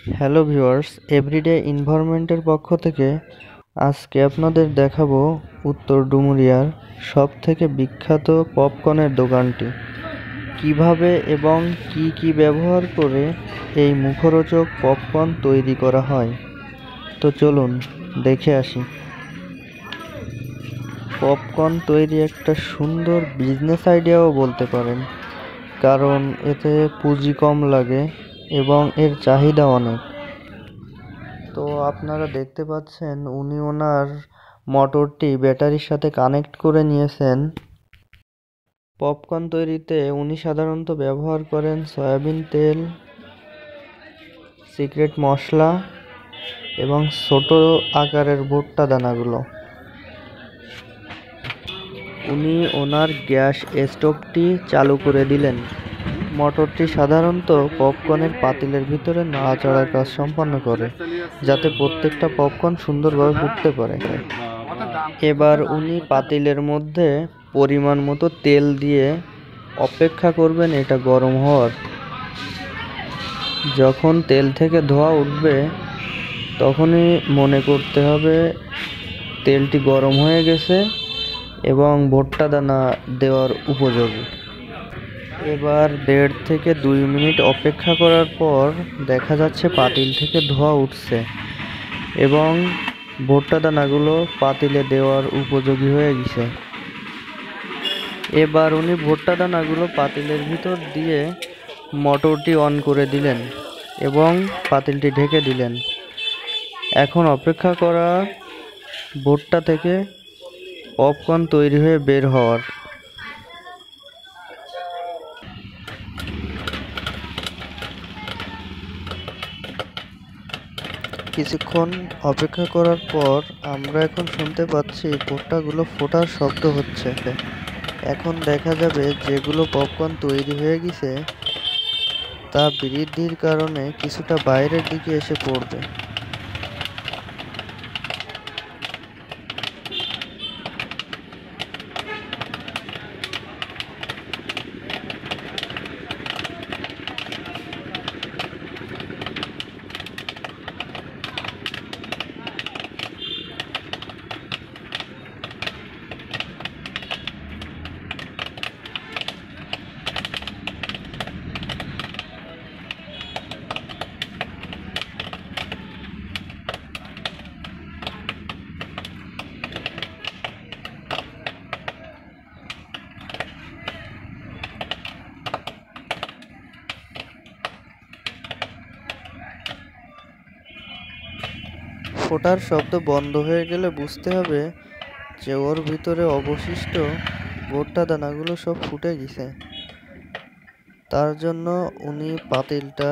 Hello viewers, everyday এনভায়রনমেন্টের পক্ষ থেকে আজকে আপনাদের দেখাবো উত্তর ডুমুরিয়ার সবথেকে বিখ্যাত পপকর্নের দোকানটি। কিভাবে এবং কি ব্যবহার করে এই মুখরোচক পপকর্ন তৈরি করা হয়, তো চলুন দেখে আসি। পপকর্ন তৈরি একটা সুন্দর বিজনেস আইডিয়াও বলতে পারেন, কারণ এতে পুঁজি কম লাগে এবং এর চাহিদা অনেক। তো আপনারা দেখতে পাচ্ছেন উনি ওনার মোটরটি ব্যাটারির সাথে কানেক্ট করে নিয়েছেন। পপকর্ন তৈরিতে উনি সাধারণত ব্যবহার করেন সয়াবিন তেল, সিক্রেট মশলা এবং ছোট আকারের ভুট্টা দানাগুলো। উনি ওনার গ্যাস স্টোভটি চালু করে দিলেন। মোটরটি সাধারণত পপকর্নের পাতিলের ভিতরে নাড়াচাড়ার কাজ সম্পন্ন করে, যাতে প্রত্যেকটা পপকর্ন সুন্দরভাবে ফুটতে পারে। এবার উনি পাতিলের মধ্যে পরিমাণ মতো তেল দিয়ে অপেক্ষা করবেন এটা গরম হওয়ার। যখন তেল থেকে ধোঁয়া উঠবে তখনই মনে করতে হবে তেলটি গরম হয়ে গেছে এবং ভুট্টা দানা দেওয়ার উপযোগী। এবার 1.5 থেকে 2 মিনিট অপেক্ষা করার পর দেখা যাচ্ছে পাতিল থেকে ধোঁয়া উঠছে এবং ভুট্টা দানাগুলো পাতিলে দেওয়ার উপযোগী হয়ে গেছে। এবার উনি ভুট্টা দানাগুলো পাতিলের ভিতর দিয়ে মোটরটি অন করে দিলেন এবং পাতিলটি ঢেকে দিলেন। এখন অপেক্ষা করা ভুট্টা থেকে পপকর্ন তৈরি হয়ে বের হওয়ার। কিছুক্ষণ অপেক্ষা করার পর আমরা এখন শুনতে পাচ্ছি ভুট্টাগুলো ফোটার শব্দ হচ্ছে। এখন দেখা যাবে যেগুলো পপকর্ন তৈরি হয়ে গেছে তা বৃদ্ধির কারণে কিছুটা বাইরের দিকে এসে পড়বে। ফোটার শব্দ বন্ধ হয়ে গেলে বুঝতে হবে যে ওর ভিতরে অবশিষ্ট ভুট্টা দানাগুলো সব ফুটে গেছে। তার জন্য উনি পাতিলটা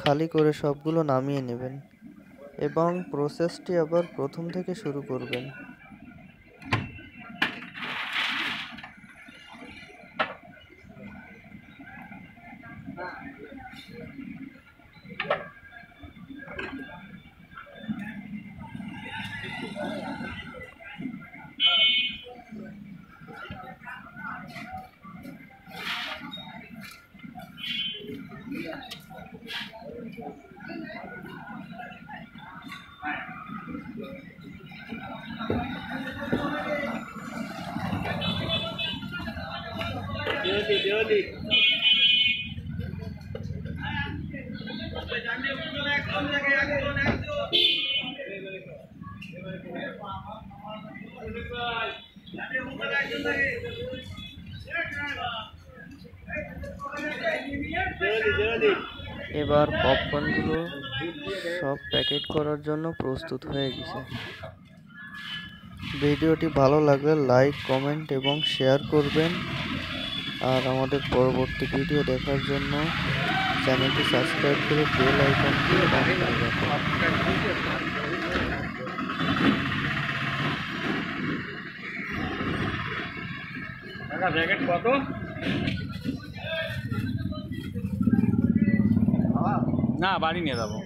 খালি করে সবগুলো নামিয়ে নেবেন এবং প্রসেসটি আবার প্রথম থেকে শুরু করবেন। এবার পপকর্নগুলো সব প্যাকেট করার জন্য প্রস্তুত হয়ে গেছে। ভিডিওটি ভালো লাগলে লাইক, কমেন্ট এবং শেয়ার করবেন। আর আমাদের পরবর্তী ভিডিও দেখার জন্য চ্যানেলটি সাবস্ক্রাইব করে বেল আইকনটি অন করে রাখুন। না বাড়ি নিয়ে যাবো।